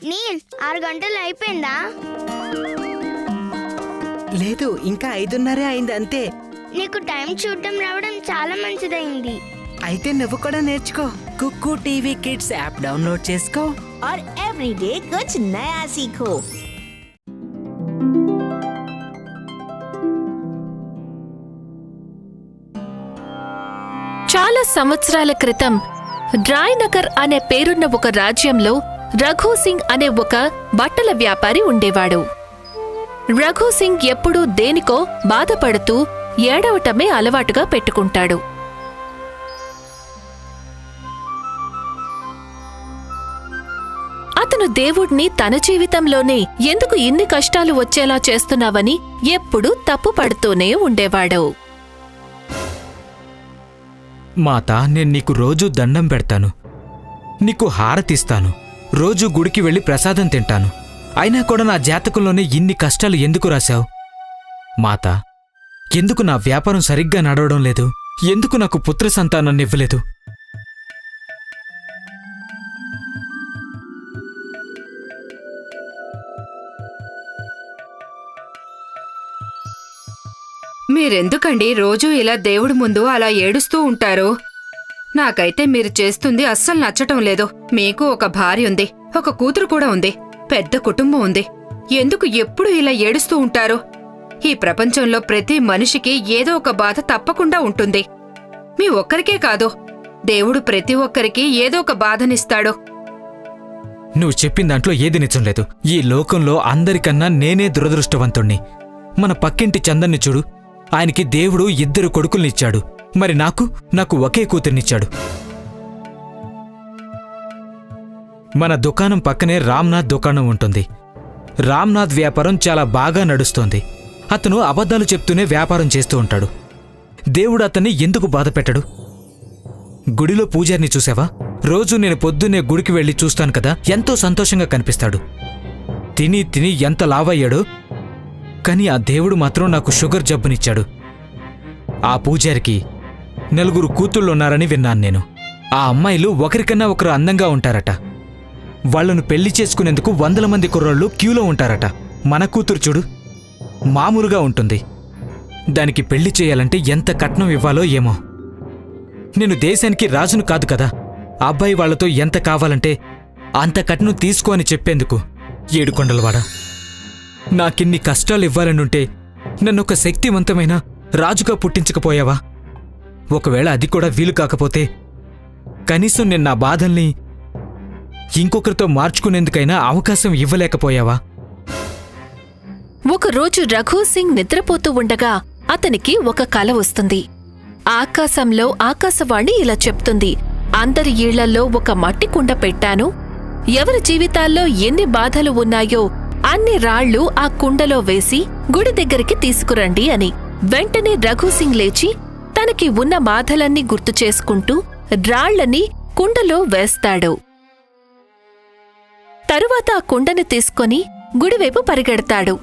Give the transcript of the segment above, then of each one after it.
నీల్ 6 గంటలు అయిపోయిందా? లేదు, ఇంకా 5:30 అయింది అంతే. నీకు టైం చూడడం రావడం చాలా మంచిదైంది. అయితే నువ్వు కూడా నేర్చుకో. కుక్కు టీవీ కిడ్స్ యాప్ డౌన్లోడ్ చేసుకో और एवरीडे कुछ नया सीखो। చాలా సంవత్సరాల క్రితం రాయ్నగర్ అనే పేరున్న ఒక రాజ్యంలో రఘు సింగ్ అనే ఒక బట్టల వ్యాపారి ఉండేవాడు. రఘు సింగ్ ఎప్పుడూ దేనికో బాధపడుతూ ఏడవటమే అలవాటుగా పెట్టుకుంటాడు. అతను దేవుణ్ణి తన జీవితంలోనే ఎందుకు ఇన్ని కష్టాలు వచ్చేలా చేస్తున్నావని ఎప్పుడూ తప్పుపడుతూనే ఉండేవాడు. మాతా, నేను నీకు రోజూ దండం పెడతాను, నీకు హారతిస్తాను, రోజూ గుడికి వెళ్లి ప్రసాదం తింటాను. అయినా కూడా నా జాతకంలోనే ఇన్ని కష్టాలు ఎందుకు రాశావు? మాతా, ఎందుకు నా వ్యాపారం సరిగ్గా నడవడం లేదు? ఎందుకు నాకు పుత్ర సంతానాన్ని ఇవ్వలేదు? మీరెందుకండి రోజూ ఇలా దేవుడి ముందు అలా ఏడుస్తూ ఉంటారు? నాకైతే మీరు చేస్తుంది అస్సలు నచ్చటం లేదు. మీకు ఒక భార్య ఉంది, ఒక కూతురు కూడా ఉంది, పెద్ద కుటుంబం ఉంది. ఎందుకు ఎప్పుడు ఇలా ఏడుస్తూ ఉంటారు? ఈ ప్రపంచంలో ప్రతి మనిషికి ఏదో ఒక బాధ తప్పకుండా ఉంటుంది. మీ ఒక్కరికే కాదు, దేవుడు ప్రతి ఒక్కరికి ఏదో ఒక బాధనిస్తాడు. నువ్వు చెప్పిన దాంట్లో ఏది నిజం లేదు. ఈ లోకంలో అందరికన్నా నేనే దురదృష్టవంతుణ్ణి. మన పక్కింటి చందన్ని చూడు, ఆయనకి దేవుడు 2 కొడుకుల్నిచ్చాడు. మరి నాకు ఒకే కూతుర్నిచ్చాడు. మన దుకాణం పక్కనే రామ్నాథ్ దుకాణం ఉంటుంది. రామ్నాథ్ వ్యాపారం చాలా బాగా నడుస్తోంది. అతను అబద్ధాలు చెప్తూనే వ్యాపారం చేస్తూ ఉంటాడు. దేవుడు అతన్ని ఎందుకు బాధ పెట్టడు? గుడిలో పూజారిని చూసావా? రోజు నేను పొద్దున్నే గుడికి వెళ్లి చూస్తాను కదా, ఎంతో సంతోషంగా కనిపిస్తాడు. తిని తిని ఎంత లావయ్యాడో. కాని ఆ దేవుడు మాత్రం నాకు షుగర్ జబ్బునిచ్చాడు. ఆ పూజారికి 4 కూతుళ్ళున్నారని విన్నాను నేను. ఆ అమ్మాయిలు ఒకరికన్నా ఒకరు అందంగా ఉంటారట. వాళ్లను పెళ్లి చేసుకునేందుకు 100 మంది కుర్రోళ్ళు క్యూలో ఉంటారట. మన కూతురు చూడు, మామూలుగా ఉంటుంది. దానికి పెళ్లి చేయాలంటే ఎంత కట్నం ఇవ్వాలో ఏమో. నేను దేశానికి రాజును కాదు కదా. ఆ అబ్బాయి వాళ్లతో ఎంత కావాలంటే అంత కట్నం తీసుకో అని చెప్పేందుకు. ఏడుకొండలవాడా, నాకిన్ని కష్టాలివ్వాలనుంటే నన్నొక శక్తివంతమైన రాజుగా పుట్టించకపోయావా? ఒకవేళ అది కూడా వీలు కాకపోతే కనీసం నేను నా బాధల్ని ఇంకొకరితో మార్చుకునేందుకైనా అవకాశం ఇవ్వలేకపోయావా? ఒకరోజు రఘు సింగ్ నిద్రపోతూ ఉండగా అతనికి ఒక కల వస్తుంది. ఆకాశంలో ఆకాశవాణి ఇలా చెప్తుంది, అందరి ఇళ్లల్లో ఒక మట్టి కుండ పెట్టాను. ఎవరి జీవితాల్లో ఎన్ని బాధలు ఉన్నాయో అన్ని రాళ్లు ఆ కుండలో వేసి గుడి దగ్గరికి తీసుకురండి అని. వెంటనే రఘు సింగ్ లేచి తనకి ఉన్న బాధలన్నీ గుర్తు చేసుకుంటూ రాళ్లని కుండలో వేస్తాడు. తరువాత ఆ కుండని తీసుకొని గుడివైపు పరిగెడతాడు.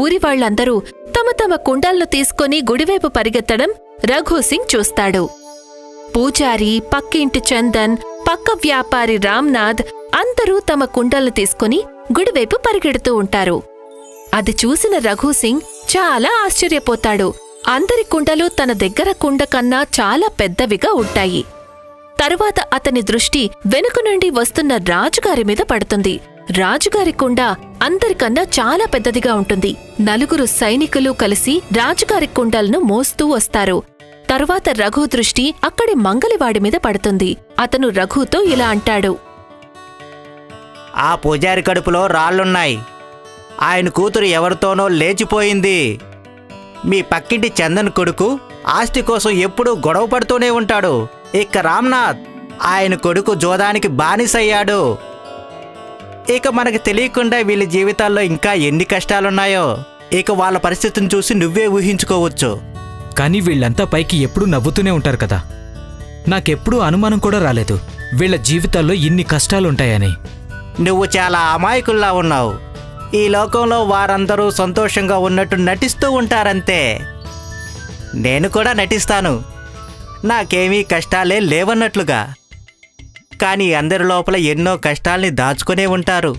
ఊరి వాళ్లందరూ తమ తమ కుండలను తీసుకొని గుడివైపు పరిగెత్తడం రఘు సింగ్ చూస్తాడు. పూజారి, పక్కింటి చందన్, పక్క వ్యాపారి రామ్నాథ్ అందరూ తమ కుండలను తీసుకుని గుడివైపు పరిగెడుతూ ఉంటారు. అది చూసిన రఘు సింగ్ చాలా ఆశ్చర్యపోతాడు. అందరి కుండలు తన దగ్గర కుండ కన్నా చాలా పెద్దవిగా ఉంటాయి. తరువాత అతని దృష్టి వెనుక నుండి వస్తున్న రాజుగారి మీద పడుతుంది. రాజుగారి కుండ అందరికన్నా చాలా పెద్దదిగా ఉంటుంది. 4 సైనికులు కలిసి రాజుగారి కుండలను మోస్తూ వస్తారు. తరువాత రఘు దృష్టి అక్కడి మంగలివాడి మీద పడుతుంది. అతను రఘుతో ఇలా అంటాడు, ఆ పూజారి కడుపులో రాళ్లున్నాయి. ఆయన కూతురు ఎవరితోనో లేచిపోయింది. మీ పక్కింటి చందన్ కొడుకు ఆస్తి కోసం ఎప్పుడూ గొడవ పడుతూనే ఉంటాడు. ఇక రామ్నాథ్, ఆయన కొడుకు జోదానికి బానిసయ్యాడు. ఇక మనకు తెలియకుండా వీళ్ళ జీవితాల్లో ఇంకా ఎన్ని కష్టాలున్నాయో. ఇక వాళ్ళ పరిస్థితిని చూసి నువ్వే ఊహించుకోవచ్చు. కానీ వీళ్లంతా పైకి ఎప్పుడూ నవ్వుతూనే ఉంటారు కదా. నాకెప్పుడూ అనుమానం కూడా రాలేదు వీళ్ల జీవితాల్లో ఇన్ని కష్టాలుంటాయని. నువ్వు చాలా అమాయకుల్లా ఉన్నావు. ఈ లోకంలో వారందరూ సంతోషంగా ఉన్నట్టు నటిస్తూ ఉంటారంతే. నేను కూడా నటిస్తాను, నాకేమీ కష్టాలే లేవన్నట్లుగా. కానీ అందరి లోపల ఎన్నో కష్టాల్ని దాచుకునే ఉంటారు.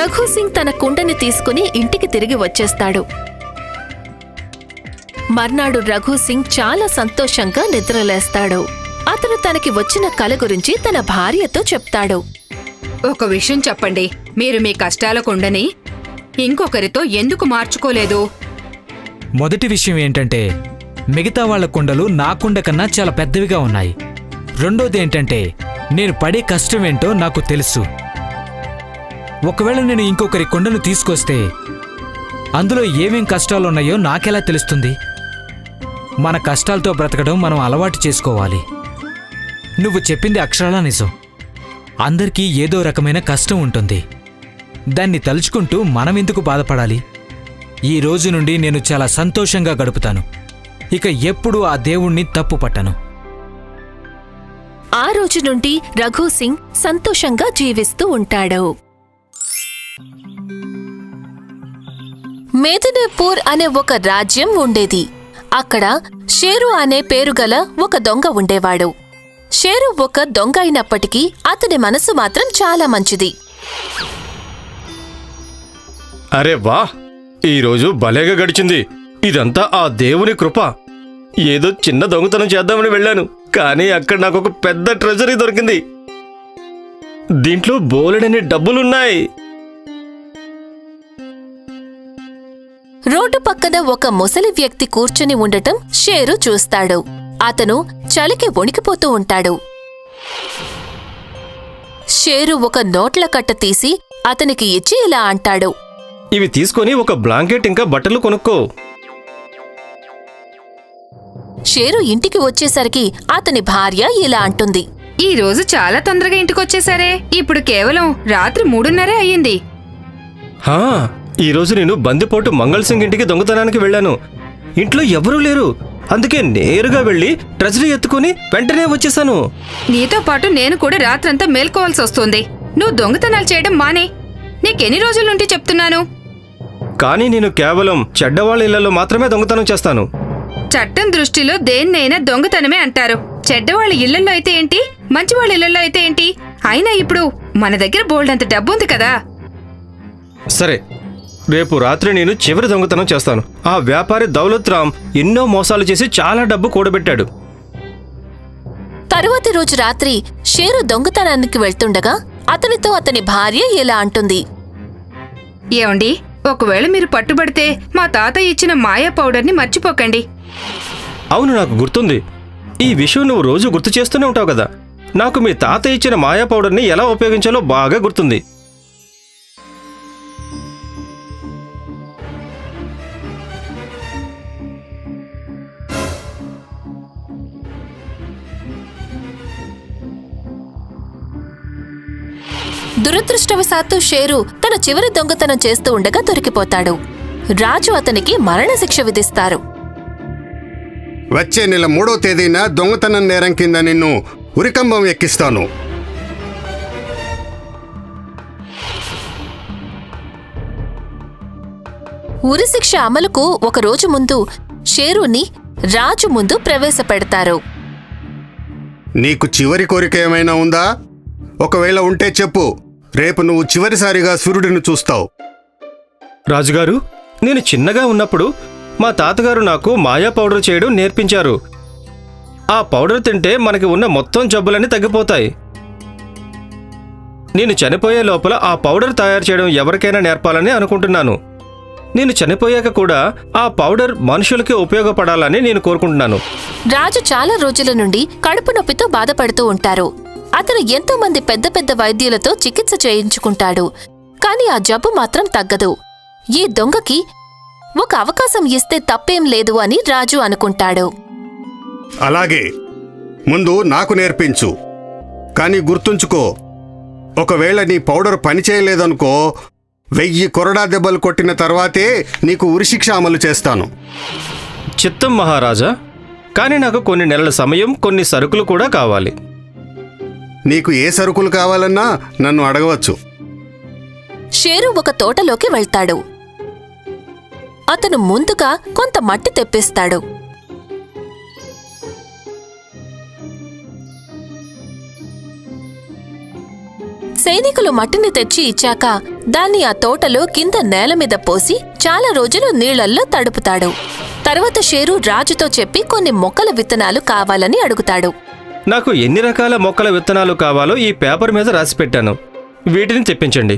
రఘుసింగ్ తన కుండని తీసుకుని ఇంటికి తిరిగి వచ్చేస్తాడు. మర్నాడు రఘుసింగ్ చాలా సంతోషంగా నిద్రలేస్తాడు. అతను తనకి వచ్చిన కల గురించి తన భార్యతో చెప్తాడు. ఒక విషయం చెప్పండి, మీరు మీ కష్టాల కుండని ఇంకొకరితో ఎందుకు మార్చుకోలేదు? మొదటి విషయం ఏంటంటే మిగతా వాళ్ల కుండలు నా కుండ కన్నా చాలా పెద్దవిగా ఉన్నాయి. రెండోది ఏంటంటే నేను పడే కష్టమేంటో నాకు తెలుసు. ఒకవేళ నేను ఇంకొకరి కుండను తీసుకొస్తే అందులో ఏమేం కష్టాలున్నాయో నాకెలా తెలుస్తుంది? మన కష్టాలతో బ్రతకడం మనం అలవాటు చేసుకోవాలి. నువ్వు చెప్పింది అక్షరాలా నిజం. అందరికీ ఏదో రకమైన కష్టం ఉంటుంది. దాన్ని తలుచుకుంటూ మనమెందుకు బాధపడాలి? ఈ రోజు నుండి నేను చాలా సంతోషంగా గడుపుతాను. ఇక ఎప్పుడూ ఆ దేవుణ్ణి తప్పు పట్టను. ఆ రోజు నుండి రఘుసింగ్ సంతోషంగా జీవిస్తూ ఉంటాడు. మేదినీపూర్ అనే ఒక రాజ్యం ఉండేది. అక్కడ షేరు అనే పేరుగల ఒక దొంగ ఉండేవాడు. షేరు ఒక దొంగ అయినప్పటికీ అతని మనసు మాత్రం చాలా మంచిది. అరే వా, ఈరోజు భలేగా గడిచింది. ఇదంతా ఆ దేవుని కృప. ఏదో చిన్న దొంగతనం చేద్దామని వెళ్ళాను, కానీ అక్కడ నాకు ఒక పెద్ద ట్రెజరీ దొరికింది. దీంట్లో బోలెడని డబ్బులున్నాయి. రోడ్డు పక్కన ఒక ముసలి వ్యక్తి కూర్చుని ఉండటం షేరు చూస్తాడు. అతను చలికి వణికిపోతూ ఉంటాడు. షేరు ఒక నోట్ల కట్ట తీసి అతనికి ఇచ్చి ఇలా అంటాడు. ఇవి తీసుకొని ఒక బ్లాంకెట్ ఇంకా బట్టలు కొనుక్కో. షేరు ఇంటికి వచ్చేసరికి అతని భార్య ఇలా అంటుంది. ఈ రోజు చాలా తొందరగా ఇంటికొచ్చేసారే. ఇప్పుడు కేవలం రాత్రి 3:30 అయ్యింది. హా, ఈరోజు నేను బందిపోటు మంగళ్ సింగ్ ఇంటికి దొంగతనానికి వెళ్ళాను. ఇంట్లో ఎవరూ లేరు, అందుకే నేరుగా వెళ్ళి ట్రెజరీ ఎత్తుకుని వెంటనే వచ్చేసాను. నీతో పాటు నేను కూడా రాత్రంతా మేల్కోవాల్సి వస్తుంది. నువ్వు దొంగతనాలు చేయడం మానే. నీకెన్ని రోజుల నుండి చెప్తున్నాను. కానీ నేను కేవలం చెడ్డవాళ్ళ ఇళ్లలో మాత్రమే దొంగతనం చేస్తాను. చట్టం దృష్టిలో దేన్నైనా దొంగతనమే అంటారు. చెడ్డవాళ్ళ ఇళ్లలో అయితే ఏంటి, మంచివాళ్ళ ఇళ్లలో అయితే ఏంటి? అయినా ఇప్పుడు మన దగ్గర బోల్డంత డబ్బుంది కదా. సరే, రేపు రాత్రి నేను చివరి దొంగతనం చేస్తాను. ఆ వ్యాపారి దౌలత్ రామ్ ఎన్నో మోసాలు చేసి చాలా డబ్బు కూడబెట్టాడు. తరువాతి రోజు రాత్రి షేరు దొంగతనానికి వెళ్తుండగా అతనితో అతని భార్య ఇలా అంటుంది. ఏమండి, ఒకవేళ మీరు పట్టుబడితే మా తాతయ్య ఇచ్చిన మాయా పౌడర్ని మర్చిపోకండి. అవును, నాకు గుర్తుంది. ఈ విషయం నువ్వు రోజు గుర్తు చేస్తూనే ఉంటావు కదా. నాకు మీ తాత ఇచ్చిన మాయా పౌడర్ని ఎలా ఉపయోగించాలో బాగా గుర్తుంది. దురదృష్టవశాత్తు షేరు తన చివరి దొంగతనం చేస్తూ ఉండగా దొరికిపోతాడు. రాజు అతనికి మరణశిక్ష విధిస్తారు. వచ్చే నెల 3వ తేదీన దొంగతనం నేరం కింద నిన్ను ఉరికంబం ఎక్కిస్తాను. ఉరిశిక్ష అమలుకు ఒక రోజు ముందు షేరుని రాజు ముందు ప్రవేశపెడతారు. నీకు చివరి కోరిక ఏమైనా ఉందా? ఒకవేళ ఉంటే చెప్పు. రేపు నువ్వు చివరిసారిగా సూర్యుడిని చూస్తావు. రాజుగారు, నేను చిన్నగా ఉన్నప్పుడు మా తాతగారు నాకు మాయా పౌడర్ చేయడం నేర్పించారు. ఆ పౌడర్ తింటే మనకి ఉన్న మొత్తం జబ్బులన్నీ తగ్గిపోతాయి. నేను చనిపోయే లోపల ఆ పౌడర్ తయారు చేయడం ఎవరికైనా నేర్పాలని అనుకుంటున్నాను. నేను చనిపోయాక కూడా ఆ పౌడర్ మనుషులకి ఉపయోగపడాలని నేను కోరుకుంటున్నాను. రాజు చాలా రోజుల నుండి కడుపు నొప్పితో బాధపడుతూ ఉంటారు. అతను ఎంతో మంది పెద్ద పెద్ద వైద్యులతో చికిత్స చేయించుకుంటాడు. కాని ఆ జబ్బు మాత్రం తగ్గదు. ఈ దొంగకి ఒక అవకాశం ఇస్తే తప్పేం లేదు అని రాజు అనుకుంటాడు. అలాగే, ముందు నాకు నేర్పించు. కానీ గుర్తుంచుకో, ఒకవేళ నీ పౌడర్ పనిచేయలేదనుకో, 1000 కొరడా దెబ్బలు కొట్టిన తర్వాతే నీకు ఉరిశిక్ష అమలు చేస్తాను. చిత్తం మహారాజా, కానీ నాకు కొన్ని నెలల సమయం, కొన్ని సరుకులు కూడా కావాలి. నీకు ఏ సరుకులు కావాలన్నా నన్ను అడగవచ్చు. షేరు ఒక తోటలోకి వెళ్తాడు. అతను ముందుగా కొంత మట్టి తెప్పిస్తాడు. సైనికులు మట్టిని తెచ్చి ఇచ్చాక దాన్ని ఆ తోటలో కింద నేల మీద పోసి చాలా రోజులు నీళ్లల్లో తడుపుతాడు. తర్వాత షేరు రాజుతో చెప్పి కొన్ని మొక్కల విత్తనాలు కావాలని అడుగుతాడు. నాకు ఎన్ని రకాల మొక్కల విత్తనాలు కావాలో ఈ పేపర్ మీద రాసి పెట్టాను. వీటిని తెప్పించండి.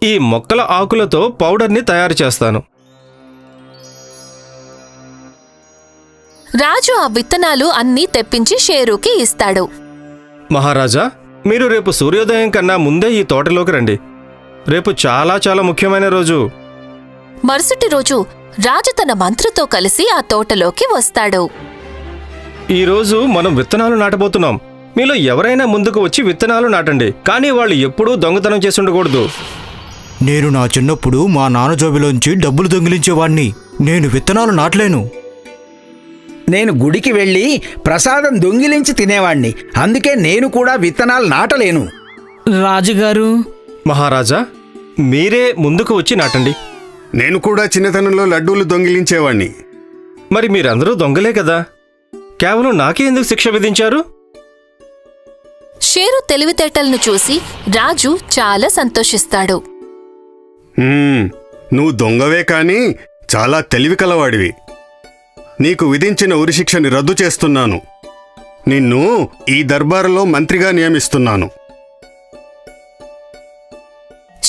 ఈ మొక్కల ఆకులతో పౌడర్ని తయారు చేస్తాను. రాజు ఆ విత్తనాలు అన్నీ తెప్పించి షేరుకి ఇస్తాడు. మహారాజా, మీరు రేపు సూర్యోదయం కన్నా ముందే ఈ తోటలోకి రండి. రేపు చాలా చాలా ముఖ్యమైన రోజు. మరుసటి రోజు రాజు తన మంత్రితో కలిసి ఆ తోటలోకి వస్తాడు. ఈరోజు మనం విత్తనాలు నాటబోతున్నాం. మీలో ఎవరైనా ముందుకు వచ్చి విత్తనాలు నాటండి. కానీ వాళ్ళు ఎప్పుడూ దొంగతనం చేసి ఉండకూడదు. నేను నా చిన్నప్పుడు మా నాన్న జోబిలోంచి డబ్బులు దొంగిలించేవాణ్ణి. నేను విత్తనాలు నాటలేను. నేను గుడికి వెళ్ళి ప్రసాదం దొంగిలించి తినేవాణ్ణి. అందుకే నేను కూడా విత్తనాలు నాటలేను. రాజుగారు, మహారాజా, మీరే ముందుకు వచ్చి నాటండి. నేను కూడా చిన్నతనంలో లడ్డూలు దొంగిలించేవాణ్ణి. మరి మీరందరూ దొంగలే కదా, కేవలం నాకే ఎందుకు శిక్ష విధించారు? షేరు తెలివితేటలను చూసి రాజు చాలా సంతోషిస్తాడు. నువ్వు దొంగవే కానీ చాలా తెలివి కలవాడివి. నీకు విధించిన ఉరిశిక్షని రద్దు చేస్తున్నాను. నిన్ను ఈ దర్బారులో మంత్రిగా నియమిస్తున్నాను.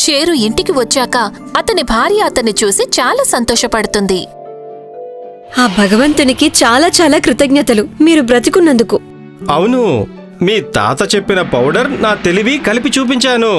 షేరు ఇంటికి వచ్చాక అతని భార్య అతన్ని చూసి చాలా సంతోషపడుతుంది. ఆ భగవంతునికి చాలా చాలా కృతజ్ఞతలు, మీరు బ్రతికున్నందుకు. అవును, మీ తాత చెప్పిన పౌడర్ నా తెలివి కలిపి చూపించాను.